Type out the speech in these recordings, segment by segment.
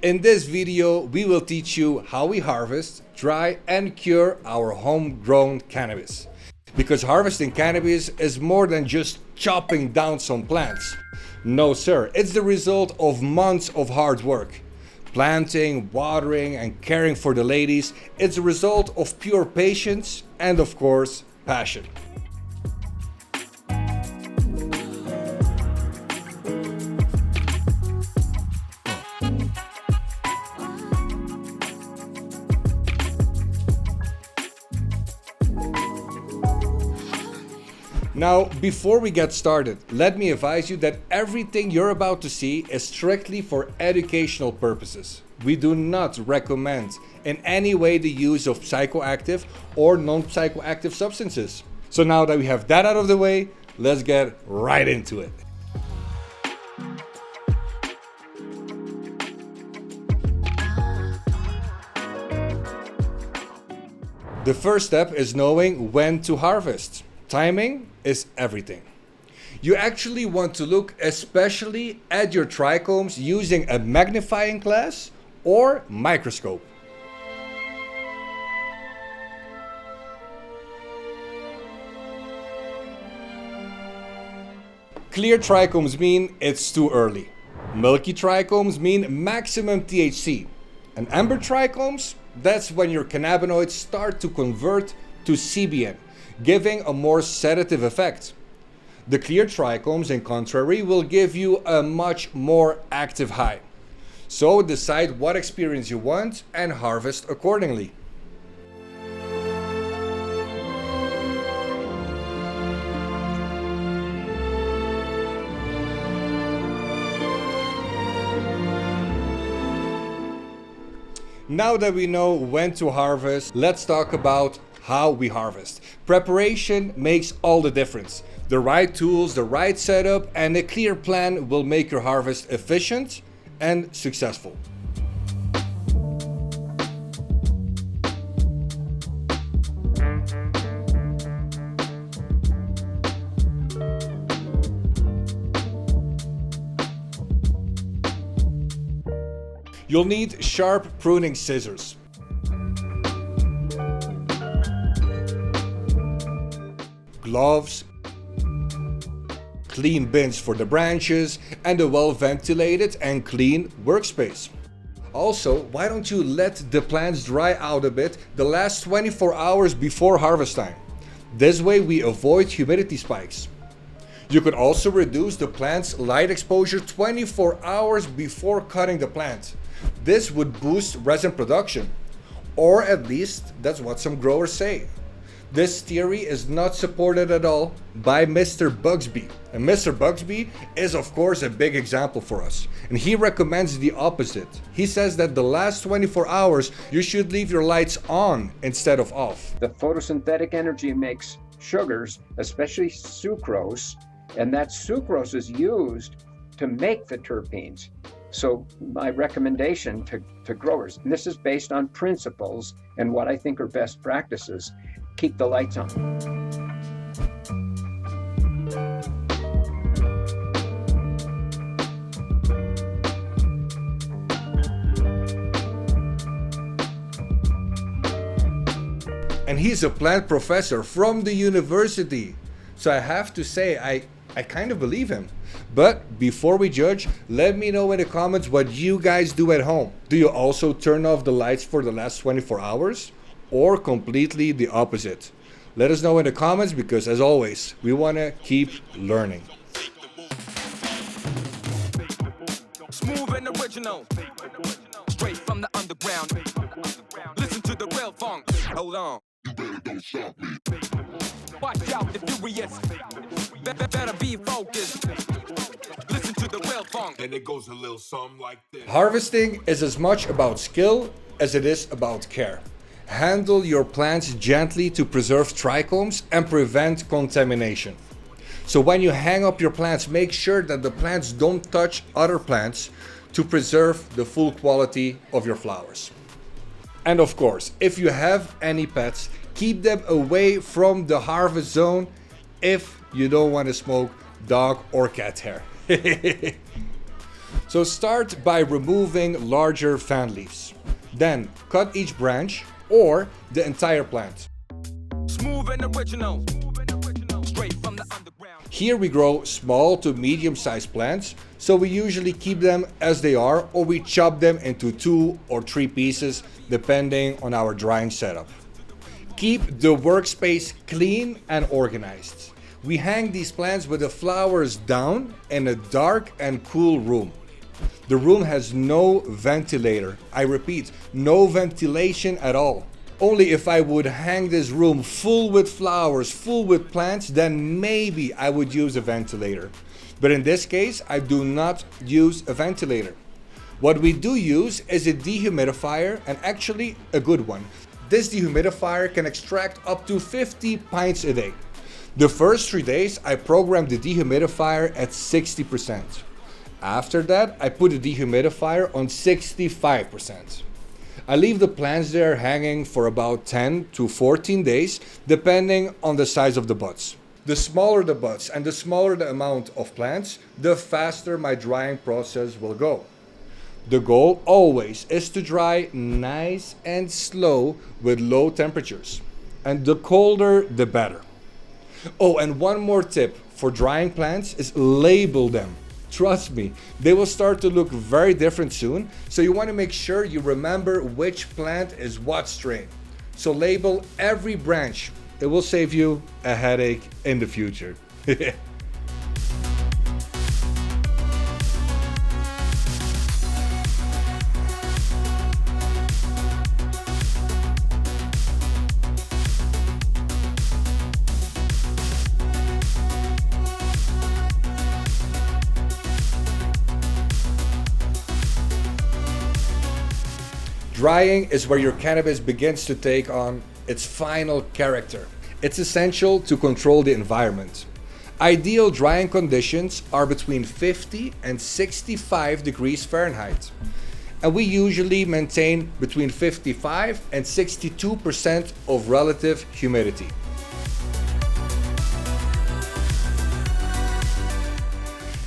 In this video, we will teach you how we harvest, dry and cure our homegrown cannabis. Because harvesting cannabis is more than just chopping down some plants. No sir, it's the result of months of hard work. Planting, watering and caring for the ladies, it's a result of pure patience and of course, passion. Now, before we get started, let me advise you that everything you're about to see is strictly for educational purposes. We do not recommend in any way the use of psychoactive or non-psychoactive substances. So now that we have that out of the way, let's get right into it. The first step is knowing when to harvest. Timing is everything. You actually want to look especially at your trichomes using a magnifying glass or microscope. Clear trichomes mean it's too early. Milky trichomes mean maximum THC. And amber trichomes, that's when your cannabinoids start to convert to CBN, giving a more sedative effect. The clear trichomes, in contrary, will give you a much more active high. So decide what experience you want and harvest accordingly. Now that we know when to harvest, let's talk about how we harvest. Preparation makes all the difference. The right tools, the right setup, and a clear plan will make your harvest efficient and successful. You'll need sharp pruning scissors. Gloves, clean bins for the branches, and a well-ventilated and clean workspace. Also, why don't you let the plants dry out a bit the last 24 hours before harvest time? This way we avoid humidity spikes. You could also reduce the plant's light exposure 24 hours before cutting the plant. This would boost resin production, or at least that's what some growers say. This theory is not supported at all by Mr. Bugsby. And Mr. Bugsby is of course a big example for us. And he recommends the opposite. He says that the last 24 hours you should leave your lights on instead of off. The photosynthetic energy makes sugars, especially sucrose, and that sucrose is used to make the terpenes. So my recommendation to growers, and this is based on principles and what I think are best practices, keep the lights on. And he's a plant professor from the university. So I have to say, I kind of believe him. But before we judge, let me know in the comments what you guys do at home. Do you also turn off the lights for the last 24 hours? Or completely the opposite? Let us know in the comments because as always, we want to keep learning. Smooth and original, straight from the underground. Listen to the real funk. Hold on. You better don't stop me. Watch out, the furious. Better be focused. Listen to the real funk. And it goes a little something like this. Harvesting is as much about skill as it is about care. Handle your plants gently to preserve trichomes and prevent contamination. So when you hang up your plants, make sure that the plants don't touch other plants to preserve the full quality of your flowers. And of course, if you have any pets, keep them away from the harvest zone if you don't want to smoke dog or cat hair. So start by removing larger fan leaves. Then cut each branch or the entire plant. Smooth and original. Straight from the underground. Here we grow small to medium-sized plants, so we usually keep them as they are or we chop them into 2 or 3 pieces depending on our drying setup. Keep the workspace clean and organized. We hang these plants with the flowers down in a dark and cool room. The room has no ventilator. I repeat, no ventilation at all. Only if I would hang this room full with flowers, full with plants, then maybe I would use a ventilator. But in this case, I do not use a ventilator. What we do use is a dehumidifier, and actually a good one. This dehumidifier can extract up to 50 pints a day. The first 3 days, I programmed the dehumidifier at 60%. After that, I put the dehumidifier on 65%. I leave the plants there hanging for about 10 to 14 days, depending on the size of the buds. The smaller the buds and the smaller the amount of plants, the faster my drying process will go. The goal always is to dry nice and slow with low temperatures. And the colder, the better. Oh, and one more tip for drying plants is label them. Trust me, they will start to look very different soon, so you want to make sure you remember which plant is what strain. So label every branch. It will save you a headache in the future. Drying is where your cannabis begins to take on its final character. It's essential to control the environment. Ideal drying conditions are between 50 and 65 degrees Fahrenheit. And we usually maintain between 55 and 62% of relative humidity.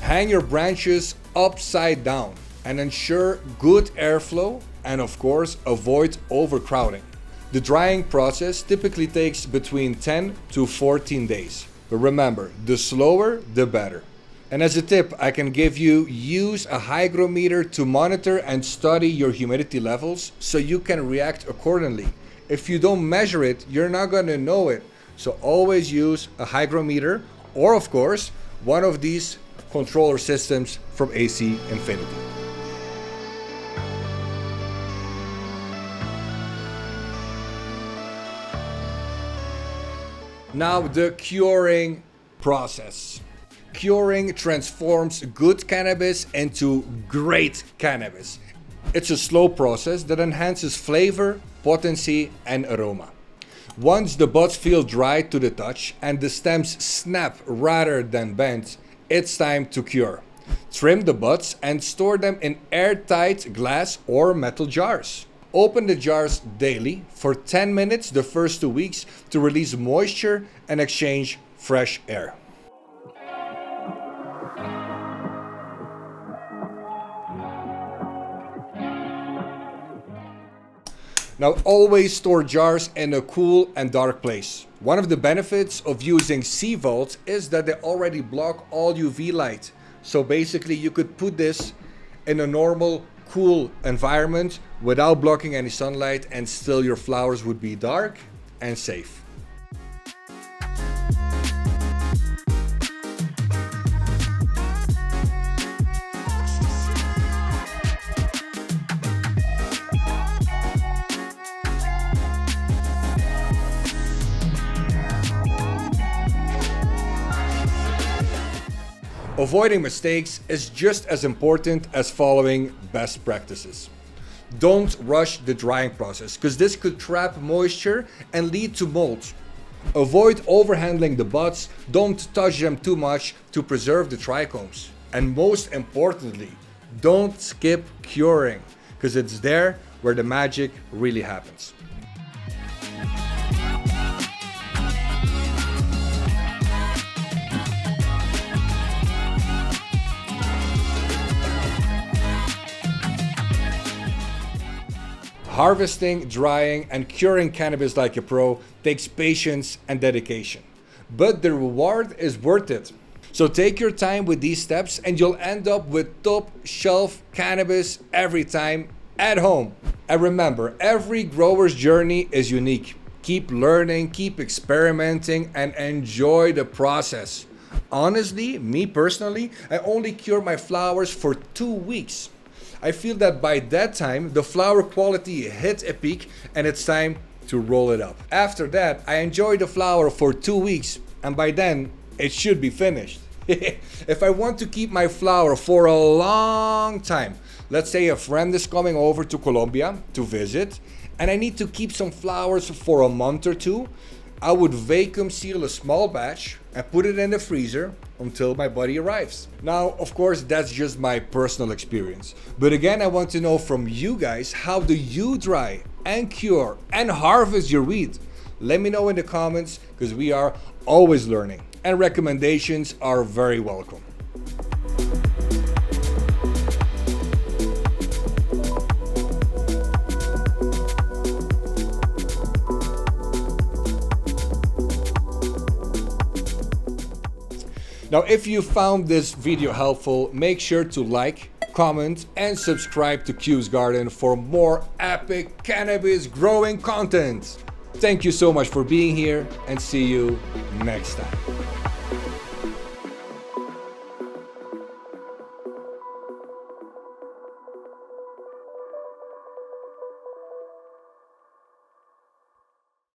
Hang your branches upside down and ensure good airflow, and of course avoid overcrowding. The drying process typically takes between 10 to 14 days. But remember, the slower, the better. And as a tip, I can give you, use a hygrometer to monitor and study your humidity levels so you can react accordingly. If you don't measure it, you're not going to know it. So always use a hygrometer or of course, one of these controller systems from AC Infinity. Now the curing process. Curing transforms good cannabis into great cannabis. It's a slow process that enhances flavor, potency, and aroma. Once the buds feel dry to the touch and the stems snap rather than bend, it's time to cure. Trim the buds and store them in airtight glass or metal jars. Open the jars daily for 10 minutes the first 2 weeks to release moisture and exchange fresh air. Now always store jars in a cool and dark place. One of the benefits of using C-Vaults is that they already block all UV light. So basically you could put this in a normal cool environment without blocking any sunlight and still your flowers would be dark and safe. Avoiding mistakes is just as important as following best practices. Don't rush the drying process because this could trap moisture and lead to mold. Avoid overhandling the buds, don't touch them too much to preserve the trichomes. And most importantly, don't skip curing because it's there where the magic really happens. Harvesting, drying, and curing cannabis like a pro takes patience and dedication. But the reward is worth it. So take your time with these steps and you'll end up with top shelf cannabis every time at home. And remember, every grower's journey is unique. Keep learning, keep experimenting, and enjoy the process. Honestly, me personally, I only cure my flowers for 2 weeks. I feel that by that time, the flower quality hits a peak and it's time to roll it up. After that, I enjoy the flower for 2 weeks and by then, it should be finished. If I want to keep my flower for a long time, let's say a friend is coming over to Colombia to visit, and I need to keep some flowers for a month or two, I would vacuum seal a small batch and put it in the freezer until my buddy arrives. Now, of course, that's just my personal experience. But again, I want to know from you guys, how do you dry and cure and harvest your weed? Let me know in the comments because we are always learning and recommendations are very welcome. Now, if you found this video helpful, make sure to like, comment, and subscribe to Q's Garden for more epic cannabis growing content. Thank you so much for being here and see you next time.